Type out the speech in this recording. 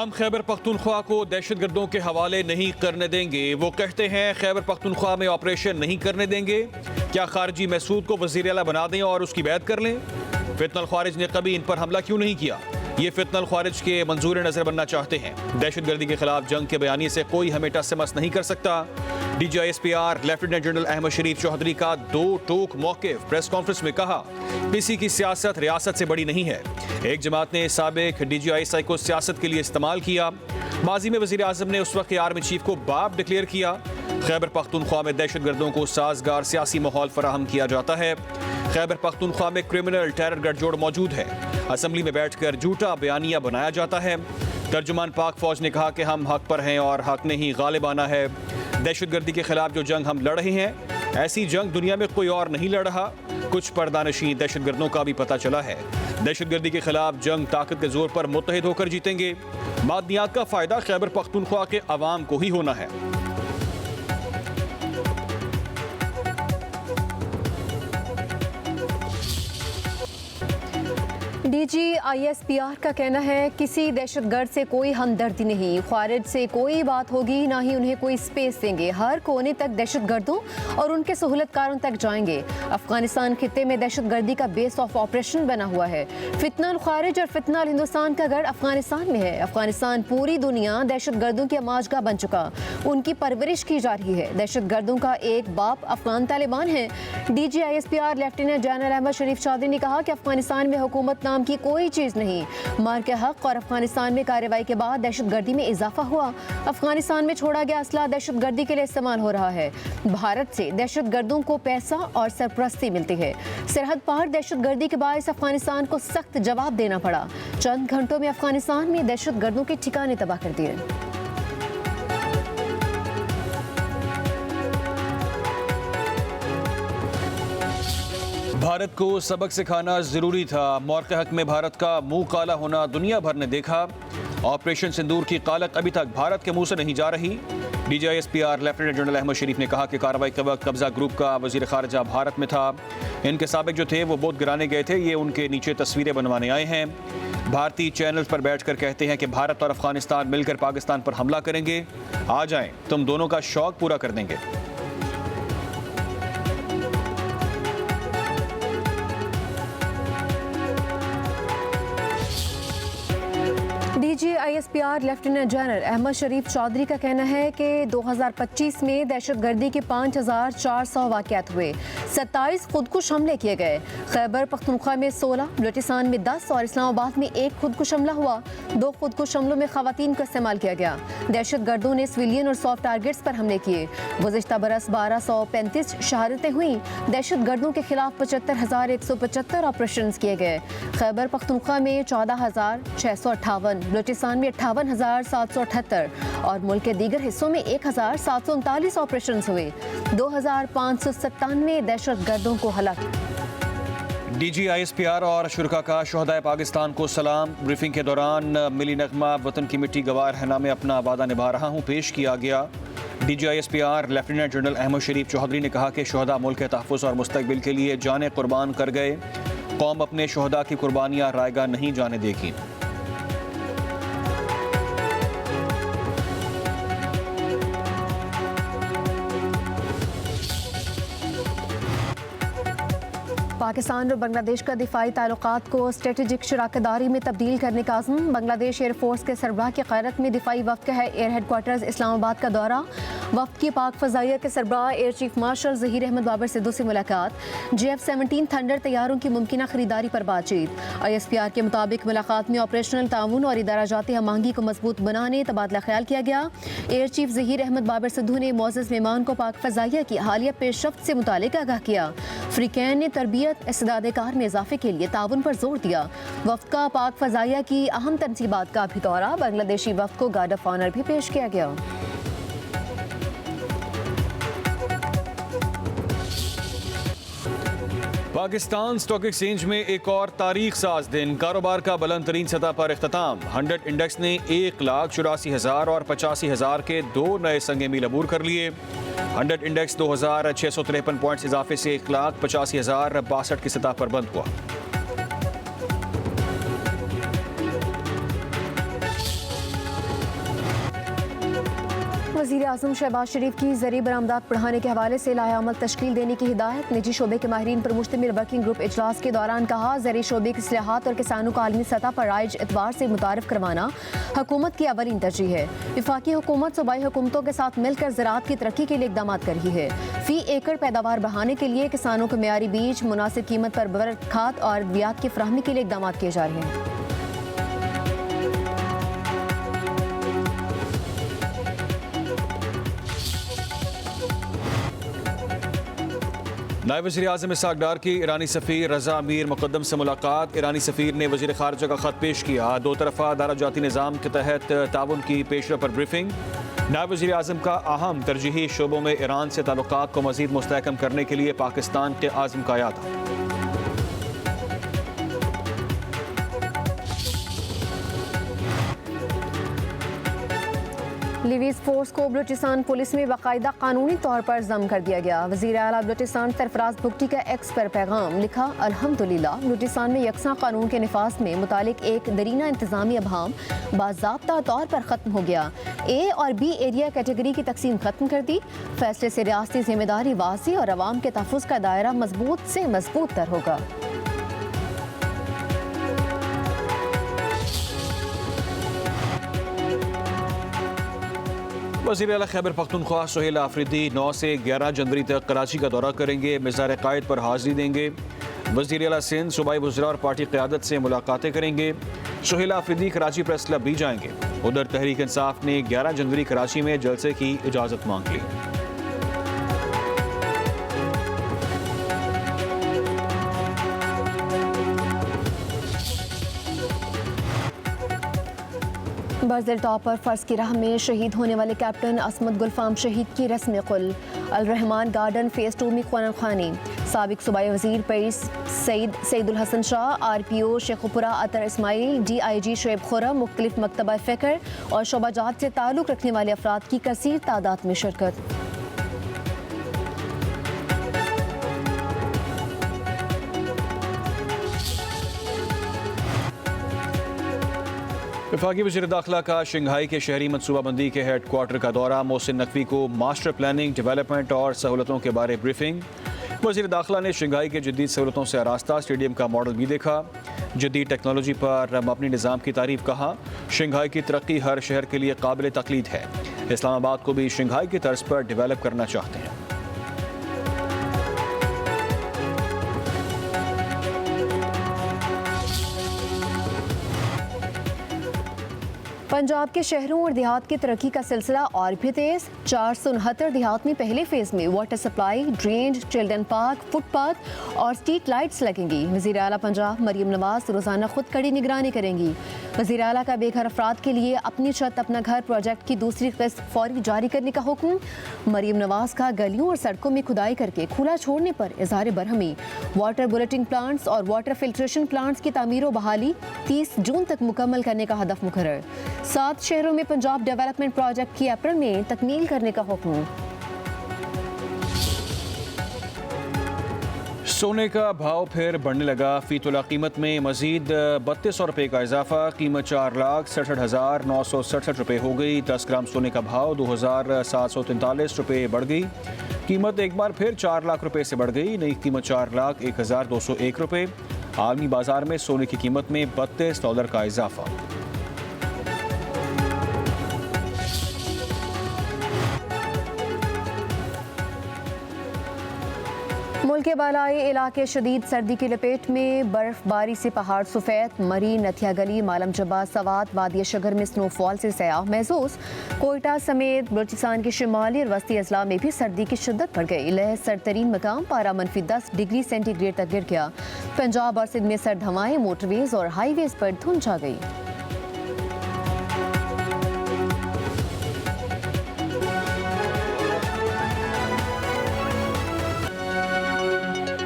हम खैबर पख्तूनख्वा को दहशतगर्दों के हवाले नहीं करने देंगे। वो कहते हैं खैबर पख्तूनख्वा में ऑपरेशन नहीं करने देंगे। क्या खारजी महसूद को वज़ीर आला बना दें और उसकी बैत कर लें? फितनल ख्वारिज ने कभी इन पर हमला क्यों नहीं किया? ये फितनल ख्वारिज के मंजूर नजर बनना चाहते हैं। दहशतगर्दी के खिलाफ जंग के बयानी से कोई हमें टस से मस नहीं कर सकता। DGISPR लेफ्टिनेंट जनरल अहमद शरीफ चौधरी का दो टोक मौक़िफ़। प्रेस कॉन्फ्रेंस में कहा, किसी की सियासत रियासत से बड़ी नहीं है। एक जमात ने साबिक DGISI को सियासत के लिए इस्तेमाल किया। माजी में वज़ीर आज़म ने उस वक्त के आर्मी चीफ को बाप डिक्लेयर किया। खैबर पख्तूनख्वा में दहशतगर्दों को साजगार सियासी माहौल फराहम किया जाता है। खैबर पख्तूनख्वा में क्रिमिनल टेरर गठजोड़ मौजूद है। असम्बली में बैठकर झूठा बयानिया बनाया जाता है। तर्जुमान पाक फौज ने कहा कि हम हक पर हैं और हक ने ही गालिब आना है। दहशतगर्दी के खिलाफ जो जंग हम लड़ रहे हैं, ऐसी जंग दुनिया में कोई और नहीं लड़ रहा। कुछ पर्दानशी दहशतगर्दों का भी पता चला है। दहशतगर्दी के खिलाफ जंग ताकत के जोर पर मुत्तहिद होकर जीतेंगे। मादनियात का फायदा खैबर पख्तूनख्वा के अवाम को ही होना है। DGISPR का कहना है किसी दहशतगर्द से कोई हमदर्दी नहीं। ख्वारिज से कोई बात होगी ना ही उन्हें कोई स्पेस देंगे। हर कोने तक दहशतगर्दों और उनके सहूलतकारों तक जाएंगे। अफगानिस्तान खित्ते में दहशतगर्दी का बेस ऑफ ऑपरेशन बना हुआ है। फितनल ख्वारिज और फितनल हिंदुस्तान का गढ़ अफगानिस्तान में है। अफगानिस्तान पूरी दुनिया दहशतगर्दों की आमाजगाह बन चुका। उनकी परवरिश की जा रही है। दहशतगर्दों का एक बाप अफगान तालिबान है। DGISPR लेफ्टिनेंट जनरल अहमद शरीफ चौधरी ने कहा कि अफगानिस्तान में हुकूमत नाम की कोई चीज नहीं। मार के हक और अफगानिस्तान में कार्रवाई के बाद दहशतगर्दी में इजाफा हुआ। अफगानिस्तान में छोड़ा गया असला दहशतगर्दी के लिए इस्तेमाल हो रहा है। भारत से दहशतगर्दों को पैसा और सरपरस्ती मिलती है। सरहद पार दहशतगर्दी के बायस अफगानिस्तान को सख्त जवाब देना पड़ा। चंद घंटों में अफगानिस्तान में दहशतगर्दों के ठिकाने तबाह कर दिए। भारत को सबक सिखाना जरूरी था। मौके हक में भारत का मुंह काला होना दुनिया भर ने देखा। ऑपरेशन सिंदूर की कालक अभी तक भारत के मुंह से नहीं जा रही। DGISPR लेफ्टिनेंट जनरल अहमद शरीफ ने कहा कि कार्रवाई के वक्त कब्जा ग्रुप का वजीर खारजा भारत में था। इनके साबिक जो थे वो बोध गिराने गए थे। ये उनके नीचे तस्वीरें बनवाने आए हैं। भारतीय चैनल्स पर बैठकर कहते हैं कि भारत और अफगानिस्तान मिलकर पाकिस्तान पर हमला करेंगे। आ जाएं, तुम दोनों का शौक पूरा कर देंगे। DGISPR लेफ्टिनेंट जनरल अहमद शरीफ चौधरी का कहना है कि 2025 में दहशतगर्दी के 5400 वाक़यात हुए। 27 खुदकुश हमले किए गए। खैबर पख्तूनख्वा में 16, बलूचिस्तान में 10 और इस्लामाबाद में 1 खुदकुश हमला हुआ। 2 खुदकुश हमलों में खवातीन का इस्तेमाल किया गया। दहशतगर्दों ने सिविलियन और सॉफ्ट टारगेट्स पर हमले किए। गुज़िश्ता बरस 1235 शहादतें हुई। दहशतगर्दों के खिलाफ 75,175 ऑपरेशन किए गए। खैबर पख्तूनख्वा में 14,658, बलूचिस्तान में 58,778 और मुल्क के दीगर हिस्सों में 1,739 ऑपरेशन हुए। 2,597 दहशतगर्दों को हलाक। DGISPR और शुरका का शोहदाए पाकिस्तान को सलाम। ब्रीफिंग के दौरान मिली नगमा वतन की मिट्टी गवार है ना में अपना वादा निभा रहा हूँ पेश किया गया। DGISPR लेफ्टिनेंट जनरल अहमद शरीफ चौधरी ने कहा कि शोहदा मुल्क के तहफ़्फ़ुज़ और मुस्तक़बिल के लिए जाने कुर्बान कर गए। कौम अपने शोहदा की कुर्बानियाँ रायगा नहीं जाने देगी। पाकिस्तान और बांग्लादेश का दिफाई ताल्लुकात को स्ट्रेटेजिक शराकतदारी में तब्दील करने का अज़्म। बांग्लादेश एयरफोर्स के सरबराह की क़यादत में दिफाई वफ़द का है एयर हेडक्वार्टर्स इस्लामाबाद का दौरा। वफ़द की पाक फ़ज़ाइया के सरबराह air chief marshal Zaheer Ahmed Babar Sidhu से मुलाकात। JF-17 थंडर तैयारों की मुमकिना खरीदारी पर बातचीत। ISPR के मुताबिक मुलाकात में ऑपरेशनल ताउन और इदारा-जाती हमआहंगी को मजबूत बनाने तबादला ख्याल किया गया। एयर चीफ ज़हीर अहमद बाबर सिद्धू ने मोअज़्ज़ज़ मेहमान को पाक फ़ज़ाइया की हालिया पेशरफ्त से मुतालिक आगाह किया। फ्रीकैन ने तरबियत इस्तिदाद कार में इजाफे के लिए ताउन पर जोर दिया। वफ़द का पाक फ़ज़ाइया की अहम तनसीबात का भी दौरा। बांग्लादेशी वफ़द को गार्ड ऑफ ऑनर भी पेश किया गया। पाकिस्तान स्टॉक एक्सचेंज में एक और तारीख साज दिन। कारोबार का बुलंद तरीन सतह पर इख्तिताम। 100 इंडेक्स ने 1,84,000 और 85,000 के 2 नए संगे मील अबूर कर लिए। 100 इंडेक्स 2,653 पॉइंट्स इजाफे से 1,85,062 की सतह पर बंद हुआ। वज़ीर आज़म शहबाज शरीफ की ज़रिए बरामदात बढ़ाने के हवाले से लाएअमल तश्कील देने की हिदायत। निजी शोबे के माहिरीन पर मुश्तमिल वर्किंग ग्रुप इजलास के दौरान कहा, ज़रिए शोबे की इस्लाहात और किसानों को आलमी सतह पर राइज एतबार से मुतारिफ करवाना हुकूमत की अवलीन तरजीह है। वफाकी हुकूमत सूबाई हुकूमतों के साथ मिलकर ज़राअत की तरक्की के लिए इक़दाम कर रही है। फ़ी एकड़ पैदावार बढ़ाने के लिए किसानों को मेयारी बीज, मुनासिब कीमत पर बर्ड खाद और अद्वियात की फराहमी के लिए इक़दाम किए जा रहे हैं। नायब वज़ीर आज़म इसहाक़ डार की ईरानी सफ़ीर रज़ा अमीर मुक़द्दम से मुलाकात। ईरानी सफ़ीर ने वज़ीर ख़ारजा का ख़त पेश किया। दो तरफ़ा दाराजाती निज़ाम के तहत ताउन की पेशरफ़ पर ब्रीफिंग। नायब वज़ीर आज़म का अहम तरजीही शोबों में ईरान से ताल्लुकात को मज़ीद मुस्तहकम करने के लिए पाकिस्तान के आज़म का याद। लिवीज़ फोर्स को बलूचिस्तान पुलिस में बाकायदा कानूनी तौर पर जम कर दिया गया। वज़ीर आला बलूचिस्तान सरफराज भुगटी का एक्स पर पैगाम लिखा, अल्हम्दुलिल्लाह बलूचिस्तान में यकसा कानून के निफाज में मुतालिक एक दरीना इंतजामी अभाम बाज़ाब्ता तौर पर ख़त्म हो गया। ए और बी एरिया कैटेगरी की तकसीम ख़त्म कर दी। फैसले से रियासती जिम्मेदारी वाज़ी और अवाम के तहफ़्फ़ुज़ का दायरा मजबूत से मजबूत तर होगा। वज़ीर आला खैबर पख्तूनख्वा सुहेल आफरीदी 9 से 11 जनवरी तक कराची का दौरा करेंगे। मिज़ार क़ायद पर हाज़िरी देंगे। वज़ीर आला सिंध सूबाई वज़रा और पार्टी क़यादत से मुलाकातें करेंगे। सुहेल आफरीदी कराची प्रेस क्लब भी जाएंगे। उधर तहरीक इंसाफ ने 11 जनवरी कराची में जलसे की इजाज़त मांग ली। बर्ज़िल टॉप पर फ़र्ज की राह में शहीद होने वाले कैप्टन असमत गुलफाम शहीद की रस्म कुल। अल रहमान गार्डन फ़ेज़ 2 में ख़ुरान ख़्वानी। साबिक़ सूबाई वज़ीर पेश सईदुल हसन शाह, RPO शेखुपुरा अतर इस्माइल, DIG शुएब खुर्रम, मुख्तलिफ मकतबा फ़िक्र और शोबाजात से ताल्लुक़ रखने वाले अफराद की कसीर तादाद में शिरकत। वफाकी वज़ीर दाखिला का शंघाई के शहरी मनसूबाबंदी के हेड क्वार्टर का दौरा। मोहसिन नकवी को मास्टर प्लानिंग, डेवलपमेंट और सहूलतों के बारे ब्रीफिंग। वज़ीर दाखिला ने शंघाई के जदीद सहूलतों से आरास्ता स्टेडियम का मॉडल भी देखा। जदीद टेक्नोलॉजी पर मबनी निज़ाम की तारीफ कहा। शंघाई की तरक्की हर शहर के लिए काबिल तक़लीद है। इस्लामाबाद को भी शंघाई की तर्ज पर डेवलप करना चाहते हैं। पंजाब के शहरों और देहात की तरक्की का सिलसिला और भी तेज। 469 देहात में पहले फेज में water supply, drain, children park, footpath और स्ट्रीट लाइट्स लगेंगी। वज़ीर आला पंजाब मरीम नवाज रोज़ाना खुद कड़ी निगरानी करेंगी। वज़ीर आला का बेघर अफराद के लिए अपनी छत अपना घर प्रोजेक्ट की दूसरी किस्त फौरी जारी करने का हुक्म। मरीम नवाज का गलियों और सड़कों में खुदाई करके खुला छोड़ने पर इज़हार बरहमी। वाटर बुलेटिन प्लांट्स और वाटर फिल्ट्रेशन प्लांट्स की तामीर व बहाली 30 जून तक मुकम्मल करने का हदफ मुकर्रर। 7 शहरों में पंजाब डेवलपमेंट प्रोजेक्ट की अप्रैल में तकमील करने का हुक्म। सोने का भाव फिर बढ़ने लगा। फी तोला कीमत में मजीद 3200 रुपये का इजाफा। कीमत 4,67,967 रुपये हो गई। 10 ग्राम सोने का भाव 2,743 रुपये बढ़ गई। कीमत एक बार फिर 4 लाख रुपये से बढ़ गई। नई कीमत 4,01,201 रुपये। आलमी बाजार में सोने की कीमत में $32 का इजाफा। मुल्क के बालाई इलाके शदीद सर्दी की लपेट में। बर्फबारी से पहाड़ सफ़ेद। मरी, नथिया गली, मालम जबा, सवात, वादिया शगर में स्नोफॉल से सयाह महसूस। कोयटा समेत बलूचिस्तान के शिमाली और वस्ती अजला में भी सर्दी की शिद्दत बढ़ गई। लह सरतरीन मकाम पारा -10 डिग्री सेंटीग्रेड तक गिर गया। पंजाब और सिंध में सर्द हवाएं, मोटरवेज और हाईवेज पर धुंध छा गई।